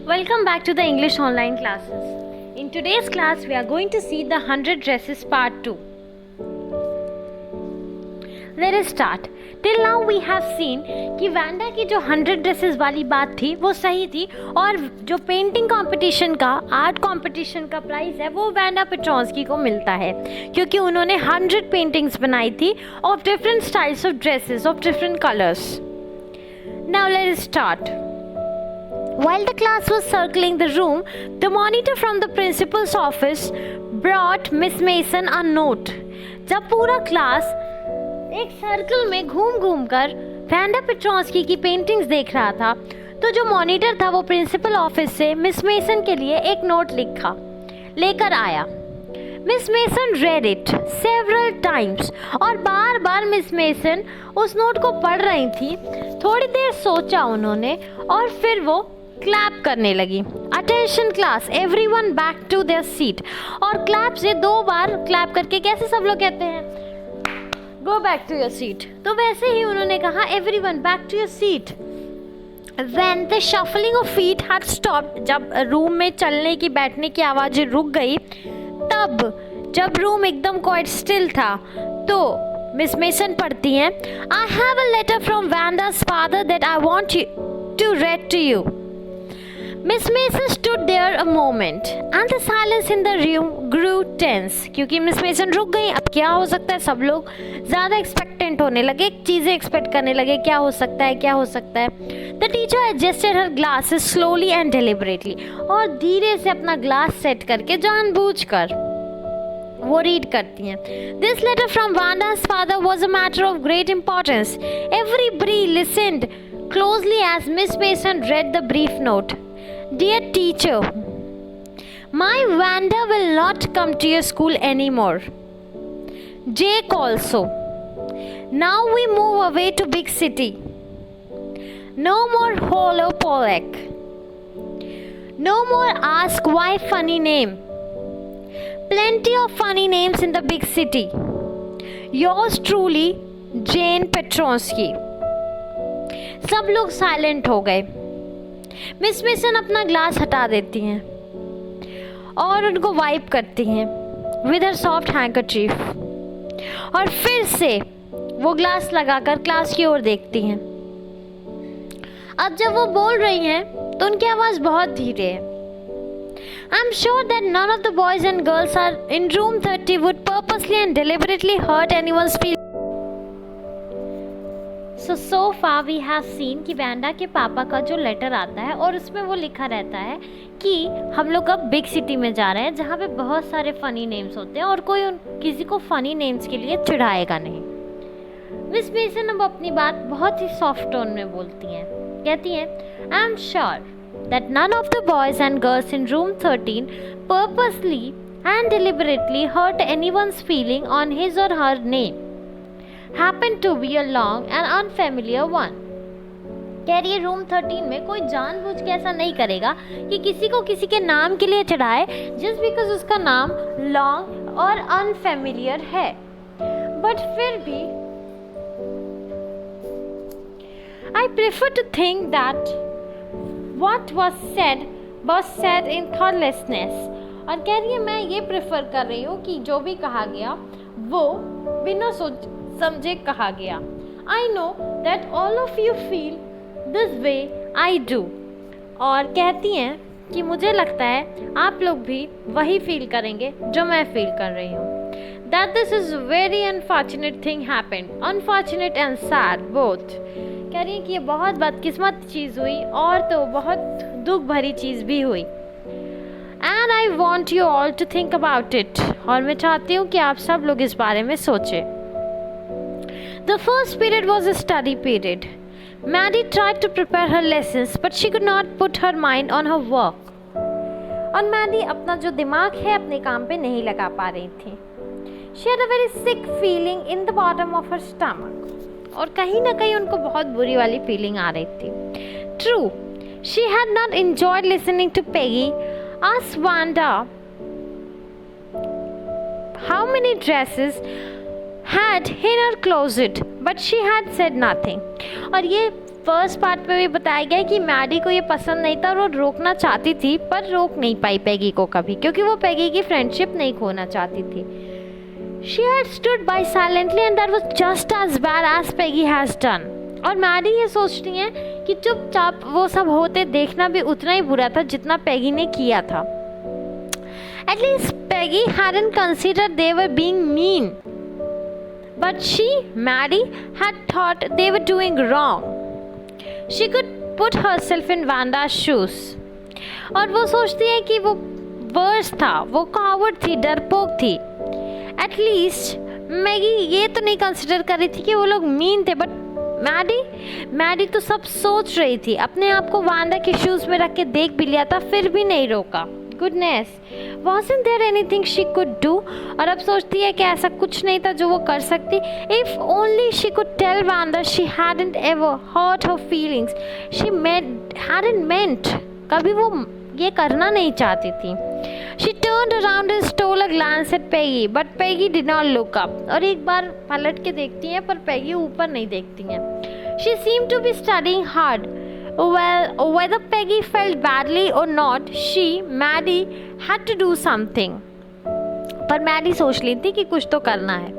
Welcome back to the English online classes. In today's class, we are going to see the 100 dresses part 2. Let us start. Till now we have seen कि Wanda की जो 100 dresses वाली बात थी वो सही थी, और जो पेंटिंग कंपटीशन का, आर्ट कंपटीशन का प्राइज़ है वो वैंडा पेट्रोंस्की को मिलता है, क्योंकि उन्होंने 100 पेंटिंग्स बनाई थी of different styles of dresses of different colours. Now let us start. While the class was circling the room, the monitor from the principal's office brought Miss Mason a note. जब पूरा class एक circle में घूम घूम कर Wanda पेट्रोंस्की की paintings देख रहा था, तो जो मॉनिटर था वो प्रिंसिपल ऑफिस से मिस मेसन के लिए एक नोट लेकर आया. Miss mason read it several times, और बार बार मिस मेसन उस नोट को पढ़ रही थी. थोड़ी देर सोचा उन्होंने और फिर वो क्लैप करने लगी. Attention class, everyone back to their seat. और क्लैप से 2 बार क्लैप करके कैसे सब लोग कहते हैं, go back to your seat, तो वैसे ही उन्होंने कहा everyone back to your seat. When the shuffling of feet had stopped, जब रूम में चलने की बैठने की आवाज़ें रुक गई, तब जब रूम एकदम क्वाइट स्टिल था, तो मिस मेसन पढ़ती हैं, I have a letter from Vanda's father that I want you to read to you. Miss Mason stood there a moment and the silence in the room grew tense. क्योंकि miss mason रुक गई. अब क्या हो सकता है, सब लोग ज़्यादा एक्सपेक्टेंट होने लगे, चीज़ें एक्सपेक्ट करने लगे, क्या हो सकता है, क्या हो सकता है. The teacher adjusted her glasses slowly and deliberately. और धीरे से अपना ग्लास सेट करके जानबूझकर वो रीड करती हैं. This letter from Vanda's father was a matter of great importance. Everybody listened closely as Miss Mason read the brief note. Dear teacher, my Vanda will not come to your school anymore. Jake also. Now we move away to big city. No more hollow Pollock. No more ask why funny name. Plenty of funny names in the big city. Yours truly, Jane Petronsky. सब लोग silent हो गए. Miss mason अपना glass हटा देती हैं और उनको वाइप करती हैं विद हर सॉफ्ट हैंकरचीफ, और फिर से वो ग्लास लगाकर क्लास की ओर देखती हैं. अब जब वो बोल रही हैं तो उनकी आवाज़ बहुत धीरे है. I am sure that none of the boys and girls are in room 30 would purposely and deliberately hurt anyone's feelings. So far we have seen कि वैंडा के पापा का जो लेटर आता है और उसमें वो लिखा रहता है कि हम लोग अब बिग सिटी में जा रहे हैं जहाँ पे बहुत सारे फ़नी नेम्स होते हैं और कोई किसी को फ़नी नेम्स के लिए चिढ़ाएगा नहीं. मिस मेसन अब अपनी बात बहुत ही सॉफ्ट टोन में बोलती हैं. कहती हैं, I am sure that none of the boys and girls in room 13 purposely and deliberately hurt anyone's feeling on his or her name happened to be a long and unfamiliar one. कह रही है room 13 में कोई जानबूझ के ऐसा नहीं करेगा कि किसी को किसी के नाम के लिए चढ़ाए just because उसका नाम लॉन्ग और अनफेमिलियर है. बट फिर भी I prefer to think that what was said in thoughtlessness. और कह रही है मैं ये प्रेफर कर रही हूँ कि जो भी कहा गया वो बिना सोच समझे कहा गया. I know that all of you feel this way I do. और कहती हैं कि मुझे लगता है आप लोग भी वही फील करेंगे जो मैं फील कर रही हूँ. That this is very unfortunate thing happened. Unfortunate and sad both. कह रही है कि ये बहुत बदकिस्मत चीज़ हुई और तो बहुत दुख भरी चीज़ भी हुई. And I want you all to think about it. और मैं चाहती हूँ कि आप सब लोग इस बारे में सोचें. The first period was a study period. Maddie tried to prepare her lessons, but she could not put her mind on her work. और मैडी अपना जो दिमाग है अपने काम पे नहीं लगा पा रही थी. She had a very sick feeling in the bottom of her stomach. और कहीं ना कहीं उनको बहुत बुरी वाली फीलिंग आ रही थी. True, she had not enjoyed listening to Peggy ask Wanda how many dresses had in her closet, but she had said nothing. और ये फर्स्ट पार्ट में भी बताया गया है कि मैडी को ये पसंद नहीं था और वो रोकना चाहती थी पर रोक नहीं पाई पैगी को कभी, क्योंकि वो पैगी की फ्रेंडशिप नहीं खोना चाहती थी. She had stood by silently and that was just as bad as Peggy has done. और मैडी ये सोचती है कि चुपचाप वो सब होते देखना भी उतना ही बुरा था जितना पैगी ने किया था. At least Peggy hadn't considered they were being mean, but she, Maddie, had thought they were doing wrong. She could put herself in Vanda's shoes. और वो सोचती है कि वो वर्स था, वो कावर्ड थी, डरपोक थी. At least मैगी ये तो नहीं कंसिडर कर रही थी कि वो लोग मीन थे, बट मैडी तो सब सोच रही थी. अपने आप को वांडा के शूज में रख के देख भी लिया था, फिर भी नहीं रोका. Goodness, wasn't there anything she could do? और अब सोचती है कि ऐसा कुछ नहीं था जो वो कर सकती. If only she could tell Wanda she hadn't ever hurt her feelings. She hadn't meant. कभी वो ये करना नहीं चाहती थी. She turned around and stole a glance at Peggy, but Peggy did not look up. और एक बार पलट के देखती हैं पर Peggy ऊपर नहीं देखती हैं. She seemed to be studying hard. Well, whether Peggy felt badly or not, Maddie, had to do something. पर Maddie सोच ली थी कि कुछ तो करना है.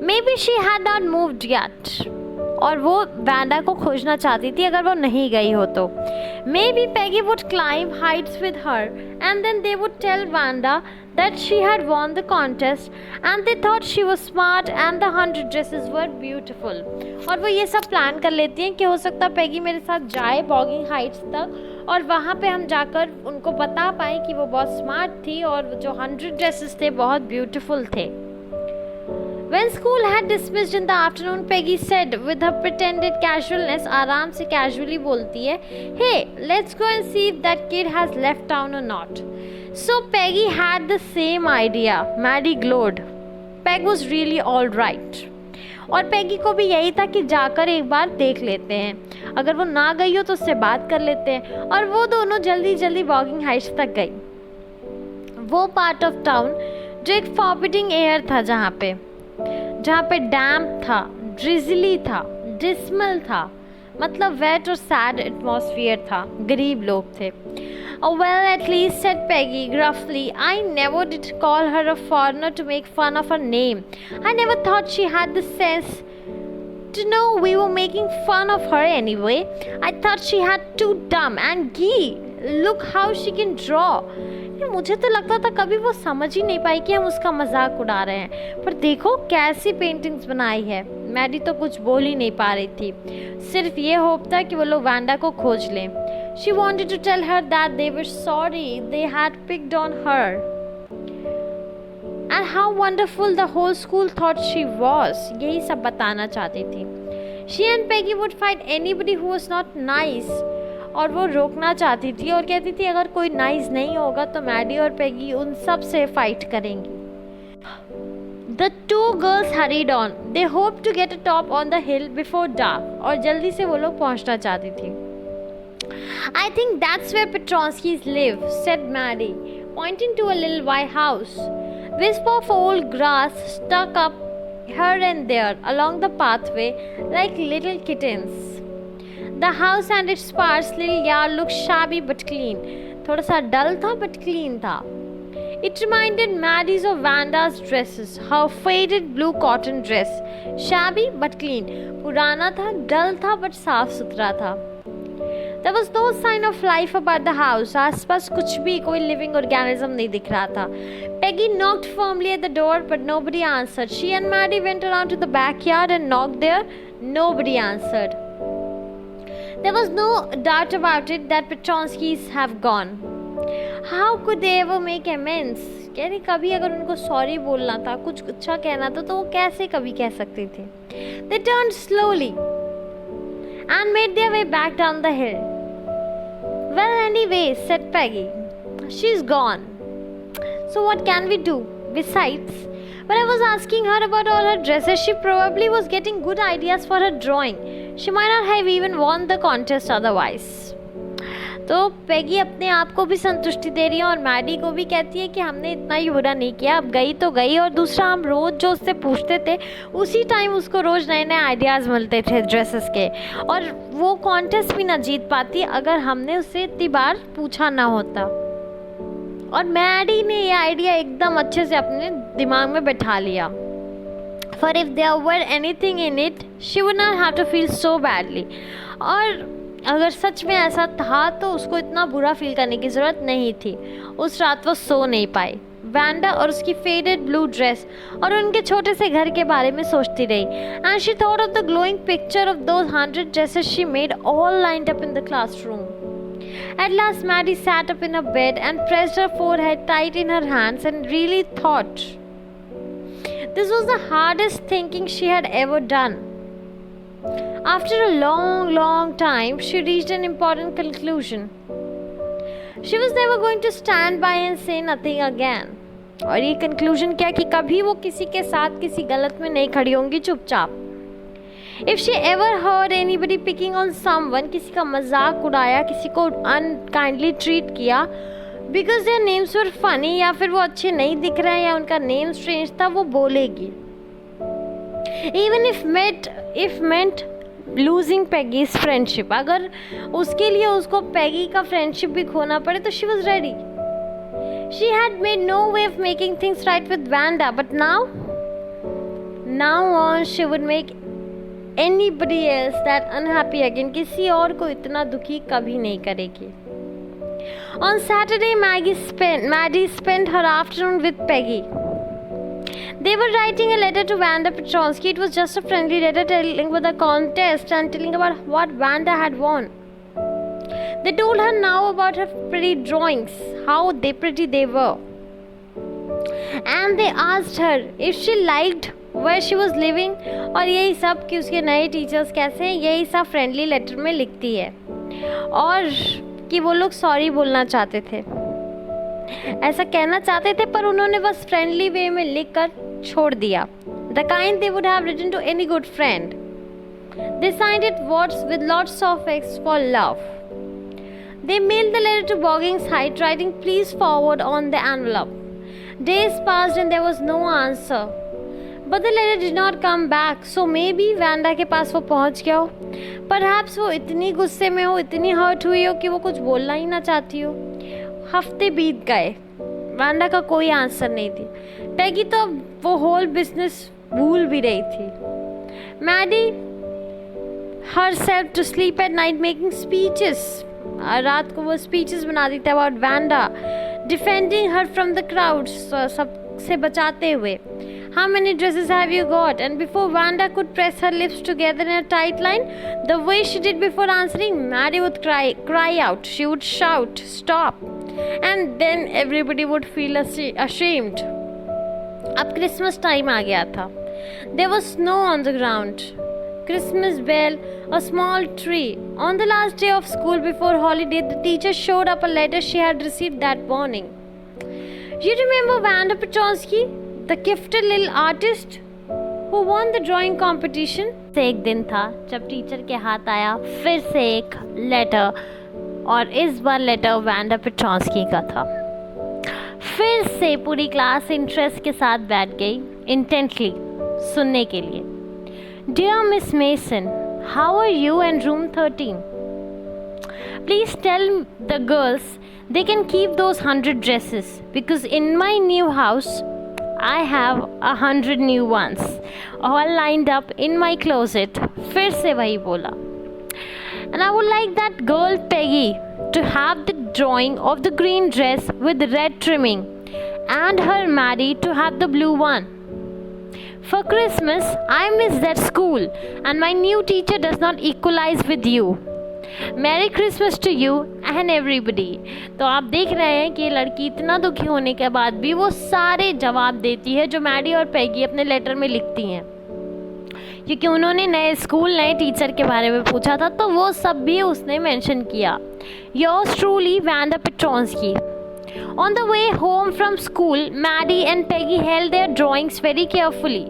Maybe she had not moved yet. और वो वांडा को खोजना चाहती थी अगर वो नहीं गई हो तो. Maybe Peggy would climb heights with her and then they would tell Wanda that she had won the contest and they thought she was smart and the 100 dresses were beautiful. और वो ये सब प्लान कर लेती हैं कि हो सकता है पैगी मेरे साथ जाए बॉगिंग हाइट्स तक और वहाँ पे हम जाकर उनको बता पाएँ कि वो बहुत स्मार्ट थी और जो 100 ड्रेसेस थे बहुत ब्यूटीफुल थे. When school had dismissed in the afternoon, Peggy said with her pretended casualness, आराम से casually बोलती है, "Hey, let's go and see if that kid has left town or not." So Peggy had the same idea. Maddie glowed. Peg was really all right. और Peggy को भी यही था कि जाकर एक बार देख लेते हैं. अगर वो ना गई हो तो उससे बात कर लेते हैं. और वो दोनों जल्दी जल्दी वॉकिंग हाइट्स तक गई. वो पार्ट ऑफ टाउन जो एक फॉरबिडिंग एयर था जहाँ पे डैम्प था, ड्रिजली था, डिस्मल था, मतलब वेट और सैड एटमॉस्फेयर था, गरीब लोग थे. Well, at least, said Peggy gruffly, I never did call her a foreigner to make fun of her name. I never thought she had the sense to know we were making fun of her anyway. I thought she had too dumb and gee, look how she can draw. मुझे तो लगता था कभी वो समझ ही नहीं पाई कि हम उसका मजाक उड़ा रहे हैं, पर देखो कैसी पेंटिंग्स बनाई है. मैडी तो कुछ बोल ही नहीं पा रही थी, सिर्फ ये होप था कि वो लोग वांडा को खोज लें. She wanted to tell her that they were sorry they had picked on her and how wonderful the whole school thought she was. यही सब बताना चाहती थी. She and Peggy would fight anybody who was not nice. और वो रोकना चाहती थी और कहती थी अगर कोई नाइस नहीं होगा तो मैडी और पेगी उन सब से फाइट करेंगी. The two girls hurried on. They hoped to get a top on the hill before dark. और जल्दी से वो लोग पहुंचना चाहती थी. I think that's where Petronskis live, said Maddie, pointing to a little white house. Wisp of old grass stuck up here and there along the pathway like little kittens. The house and its sparse little yard looked shabby but clean. थोड़ा सा डल था but clean था. It reminded Maddie's of Vanda's dresses, her faded blue cotton dress. Shabby but clean. पुराना था, डल था but साफ सुथरा था. There was no sign of life about the house. आसपास कुछ भी कोई living organism नहीं दिख रहा था. Peggy knocked firmly at the door but nobody answered. She and Maddie went around to the backyard and knocked there. Nobody answered. There was no doubt about it that Petronskis have gone. How could they ever make amends? कह रही कभी अगर उनको sorry बोलना था, कुछ अच्छा कहना था तो वो कैसे कभी कह सकती थी. They turned slowly and made their way back down the hill. Well, anyway, said Peggy, she's gone. So what can we do? Besides, when I was asking her about all her dresses, she probably was getting good ideas for her drawing. She might not have even won the contest otherwise. तो पैगी अपने आप को भी संतुष्टि दे रही है और Maddie को भी कहती है कि हमने इतना ही बुरा नहीं किया, अब गई तो गई। और दूसरा, हम रोज़ जो उससे पूछते थे उसी टाइम उसको रोज़ नए नए आइडियाज़ मिलते थे ड्रेसेस के, और वो कॉन्टेस्ट भी ना जीत पाती अगर हमने उससे इतनी बार पूछा ना होता। और मैडी ने ये आइडिया एकदम अच्छे से अपने दिमाग में बैठा लिया। For if there were anything in it, she would not have to feel so badly. और अगर सच में ऐसा था तो उसको इतना बुरा फील करने की ज़रूरत नहीं थी। उस रात वो सो नहीं पाई। वैंडा और उसकी फेडेड ब्लू ड्रेस और उनके छोटे से घर के बारे में सोचती रही। And she thought of the glowing picture of those 100 dresses she made all lined up in the classroom. At last, Maddie sat up in her bed and pressed her forehead tight in her hands and really thought. This was the hardest thinking she had ever done. After a long, long time, she reached an important conclusion. She was never going to stand by and say nothing again. और ये conclusion क्या कि कभी वो किसी के साथ किसी गलत में नहीं खड़ी होंगी चुपचाप. If she ever heard anybody picking on someone, किसी का मजाक उड़ाया, किसी को unkindly treat किया because their names were funny या फिर वो अच्छे नहीं दिख रहे हैं या उनका name strange था, वो बोलेगी. Even if meant losing Peggy's friendship, अगर उसके लिए उसको Peggy का friendship भी खोना पड़े तो she was ready. She had made no way of making things right with Wanda, but now on she would make anybody else that unhappy again. किसी और को इतना दुखी कभी नहीं करेगी. On Saturday, Maddie spent her afternoon with Peggy. They were writing a letter to Wanda Petronsky. It was just a friendly letter telling about the contest and telling about what Wanda had won. They told her now about her pretty drawings, how pretty they were. And they asked her if she liked where she was living और यही सब कि उसके नए teachers कैसे हैं, यही सब फ्रेंडली लेटर में लिखती है. और कि वो लोग सॉरी बोलना चाहते थे, ऐसा कहना चाहते थे, पर उन्होंने बस फ्रेंडली वे में लिख कर छोड़ दिया. The kind they would have written to any good friend. They signed it with lots of X for love. They mailed the letter to Boggins Heights, writing please forward on the envelope. Days passed and there was no answer. But the letter did not come back, so maybe Wanda के पास वो पहुंच गया हो. Perhaps वो इतनी गुस्से में हो, इतनी हर्ट हुई हो कि वो कुछ बोलना ही ना चाहती हो. हफ्ते बीत गए, वांडा का कोई आंसर नहीं थी. पैगी तो वो होल बिजनेस भूल भी रही थी. Maddie herself to sleep at night making speeches. रात को वो स्पीचेस बनाती थी about Wanda, defending her from the crowds, सबसे बचाते हुए. How many dresses have you got? And before Wanda could press her lips together in a tight line, the way she did before answering, Maddie would cry out. She would shout, stop. And then everybody would feel ashamed. अब Christmas time आ गया था. There was snow on the ground. Christmas bell, a small tree. On the last day of school before holiday, the teacher showed up a letter she had received that morning. You remember Wanda Petronsky? The gifted little artist who won the drawing competition. एक दिन था जब teacher के हाथ आया फिर से एक लेटर, और इस बार लेटर वैंडा पेट्रॉन्स्की का था. फिर से पूरी क्लास इंटरेस्ट के साथ बैठ गई इंटेंटली सुनने के लिए. Dear Miss Mason, how are you and room 13? Please tell the girls they can keep those 100 dresses because in my new house I have 100 new ones all lined up in my closet. फिर से वही बोला. And I would like that girl Peggy to have the drawing of the green dress with red trimming and her Maddie to have the blue one. For Christmas, I miss that school and my new teacher does not equalize with you. Merry Christmas to you and everybody. तो आप देख रहे हैं कि ये लड़की इतना दुखी होने के बाद भी वो सारे जवाब देती है जो मैडी और पैगी अपने लेटर में लिखती हैं, क्योंकि उन्होंने नए स्कूल नए टीचर के बारे में पूछा था तो वो सब भी उसने मेंशन किया. Yours truly, Wanda Petronsky. On the way home from school, Maddie and Peggy held their drawings very carefully.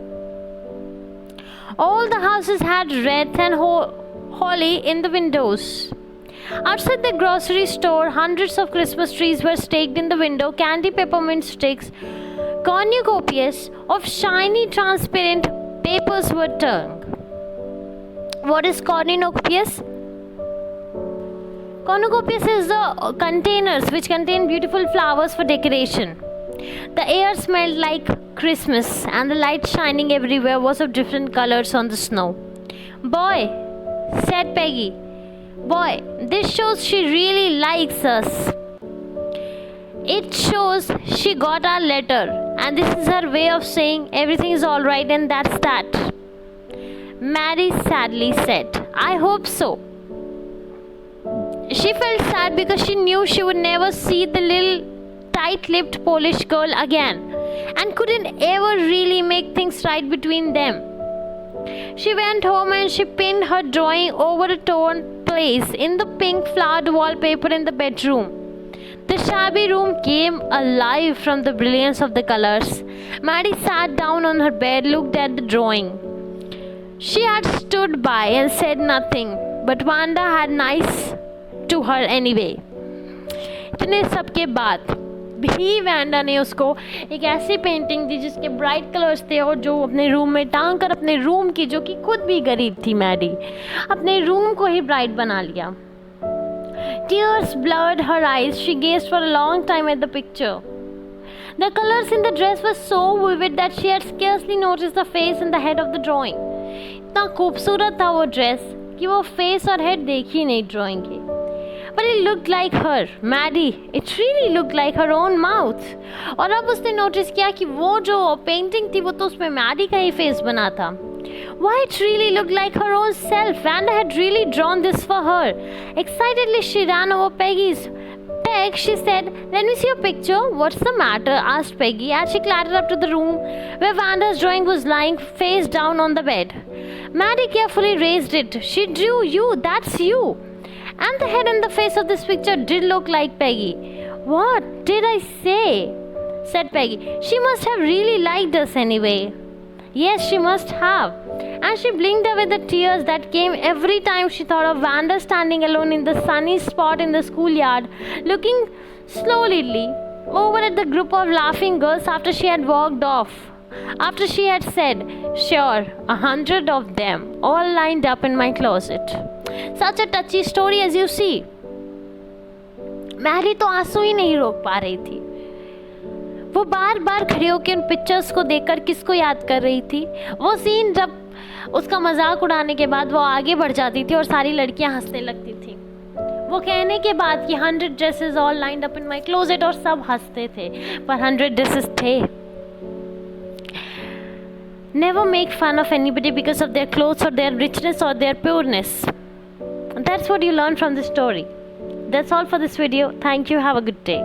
All the houses had wreaths and holly in the windows. Outside the grocery store, hundreds of Christmas trees were staked in the window, candy peppermint sticks, cornucopias of shiny transparent papers were hung. What is cornucopias? Cornucopias is the containers which contain beautiful flowers for decoration. The air smelled like Christmas, and the light shining everywhere was of different colors on the snow. "Boy," said Peggy, "boy, this shows she really likes us. It shows she got our letter, and this is her way of saying everything is alright, and that's that." Mary sadly said, "I hope so." She felt sad because she knew she would never see the little tight-lipped Polish girl again, and couldn't ever really make things right between them. She went home and she pinned her drawing over a torn place in the pink flowered wallpaper in the bedroom. The shabby room came alive from the brilliance of the colors. Maddie sat down on her bed, looked at the drawing. She had stood by and said nothing, but Wanda had nice to her anyway. इतने सब के बाद भी Wanda ने उसको एक ऐसी painting दी जिसके ब्राइट कलर्स थे, और जो अपने रूम में टांग कर अपने रूम की, जो कि खुद भी गरीब थी मैडी, अपने रूम को ही ब्राइट बना लिया. Tears blurred her eyes. She gazed for a long time at the picture. The colors in the dress were so vivid that she had scarcely noticed the face and the head of the drawing. इतना खूबसूरत था वो dress कि वो face और head देखी ही नहीं drawing के. But it looked like her, Maddie. It really looked like her own mouth. और अब उसने नोटिस किया कि वो जो पेंटिंग थी वो तो उसमें मैडी का ही फेस बना था. Why, it really looked like her own self. Wanda had really drawn this for her. Excitedly, she ran over Peggy's. "Peg," she said, "let me see your picture." "What's the matter?" asked Peggy as she clattered up to the room where Wanda's drawing was lying face down on the bed. Maddie carefully raised it. "She drew you. That's you." And the head and the face of this picture did look like Peggy. "What did I say?" said Peggy. "She must have really liked us anyway." Yes, she must have. And she blinked away the tears that came every time she thought of Wanda standing alone in the sunny spot in the schoolyard, looking slowly over at the group of laughing girls after she had walked off. After she had said, "Sure, 100 of them, all lined up in my closet." Such a touchy story, as you see. Mary तो आंसू ही नहीं रोक पा रही थी. वो बार बार खड़े होकर उन पिक्चर्स को देखकर किसको याद कर रही थी. वो सीन जब उसका मजाक उड़ाने के बाद वो आगे बढ़ जाती थी और सारी लड़कियां हंसने लगती थी. वो कहने के बाद कि 100 dresses all lined up in my closet, और सब हंसते थे, पर 100 ड्रेसेस थे. Never make fun of anybody because of their clothes or their richness or their pureness. That's what you learn from this story. That's all for this video. Thank you. Have a good day.